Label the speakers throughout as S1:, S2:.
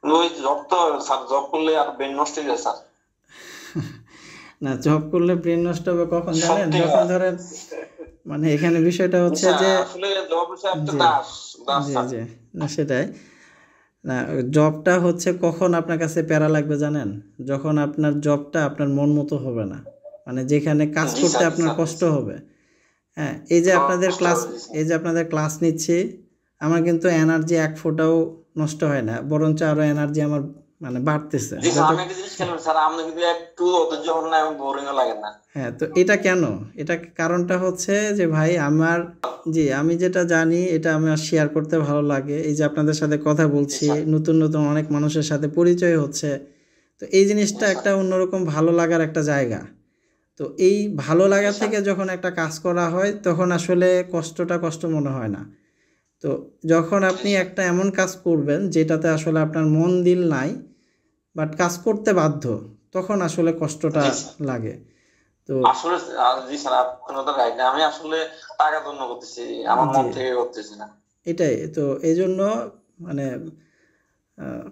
S1: ওই জব তো sir, job করলে আর ব্রেন নষ্ট হয়ে যায় স্যার।
S2: না, জব করলে ব্রেন নষ্ট হবে কখন জানেন?
S1: সত্যি
S2: যখন
S1: কথা।
S2: ধরেন মানে এখানে বিষয়টা হচ্ছে
S1: স্যার
S2: যে
S1: আসলে জব হিসাব একটা
S2: জি,
S1: দাস, দাস
S2: জি,
S1: স্যার।
S2: জি। না সেটাই। না, জবটা হচ্ছে কখন আপনার কাছে প্যারা লাগবে জানেন? যখন আপনার জবটা আপনার মন মতো হবে না। মানে যেখানে কাজ
S1: জি
S2: করতে
S1: স্যার, জি
S2: আপনার
S1: স্যার, জি
S2: কষ্ট
S1: স্যার।
S2: হবে। হ্যাঁ, এই যে আপনাদের
S1: কষ্ট
S2: ক্লাস
S1: হবে, জি স্যার।
S2: এই যে আপনাদের ক্লাস নিচ্ছি, আমার কিন্তু এনার্জি এক ফোঁটাও নষ্ট হয় না। বরঞ্চ আরো এনার্জি আমার মানে বাড়তেছে।
S1: জি স্যার, আমি একটা জিনিস খেয়াল করি স্যার, আপনি কিন্তু একটু অধৈর্য হন না এবং বোরিংও লাগে না।
S2: হ্যাঁ, তো এটা কেন? এটা কারণটা হচ্ছে যে ভাই আমার জি, আমি যেটা জানি এটা আমার শেয়ার করতে ভালো লাগে। এই যে আপনাদের সাথে কথা
S1: জি
S2: বলছি,
S1: স্যার,
S2: নতুন, নতুন অনেক মানুষের সাথে পরিচয় হচ্ছে। তো এই
S1: জি
S2: জিনিসটা
S1: স্যার।
S2: একটা অন্যরকম ভালো লাগার একটা জায়গা। তো এই ভালো
S1: জি
S2: লাগা
S1: স্যার।
S2: থেকে যখন একটা কাজ করা হয় তখন আসলে কষ্টটা কষ্ট মনে হয় না। তো যখন
S1: জি
S2: আপনি
S1: স্যার।
S2: একটা এমন কাজ করবেন যেটাতে আসলে আপনার মন দিল নাই, বাট কাজ করতে বাধ্য, তখন আসলে কষ্টটা
S1: জি স্যার।
S2: লাগে। তো
S1: আসলে জি স্যার, আপনার কথা রাইট। আমি আসলে টাকার জন্য করতেছি, আমার
S2: জি,
S1: মন থেকে করতেছি না।
S2: এটাই। তো এইজন্য মানে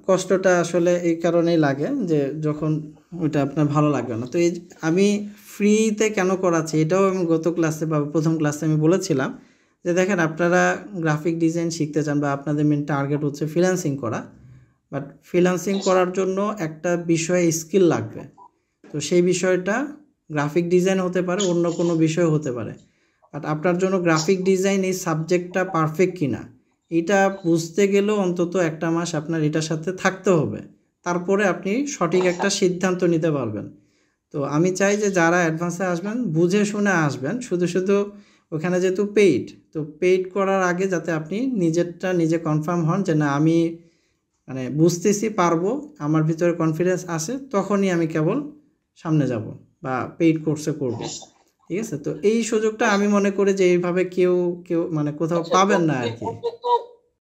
S2: কষ্টটা আসলে এই কারণেই লাগে যে যখন ওইটা আপনার ভালো লাগবে না। তো এই যে আমি ফ্রিতে কেন করাচ্ছি এটাও আমি গত ক্লাসে বা প্রথম ক্লাসে আমি বলেছিলাম যে দেখেন আপনারা গ্রাফিক ডিজাইন শিখতে চান বা আপনাদের মেন টার্গেট হচ্ছে ফ্রিল্যান্সিং করা। But freelancing
S1: G sir.
S2: করার জন্য একটা বিষয়ে স্কিল লাগবে। তো সেই বিষয়টা গ্রাফিক ডিজাইন হতে পারে, অন্য কোনো বিষয় হতে পারে। বাট আপনার জন্য গ্রাফিক ডিজাইন এই সাবজেক্টটা পারফেক্ট কিনা এটা বুঝতে গেলেও অন্তত একটা মাস আপনার এটার সাথে থাকতে হবে। তারপরে আপনি সঠিক
S1: জি
S2: একটা
S1: স্যার।
S2: সিদ্ধান্ত নিতে পারবেন। তো আমি চাই যে যারা অ্যাডভান্সে আসবেন বুঝে শুনে আসবেন। শুধু, শুধু ওখানে যেহেতু পেইড, তো পেইড করার আগে যাতে আপনি নিজেরটা নিজে কনফার্ম হন যে না আমি মানে বুঝতেছি পারবো, আমার ভিতরে কনফিডেন্স আছে, তখনই আমি কেবল সামনে যাব বা পেইড কোর্সে করব।
S1: জি স্যার।
S2: ঠিক আছে? তো এই সুযোগটা আমি মনে করি যে এইভাবে কেউ মানে কোথাও
S1: আচ্ছা,
S2: পাবেন না আর কি।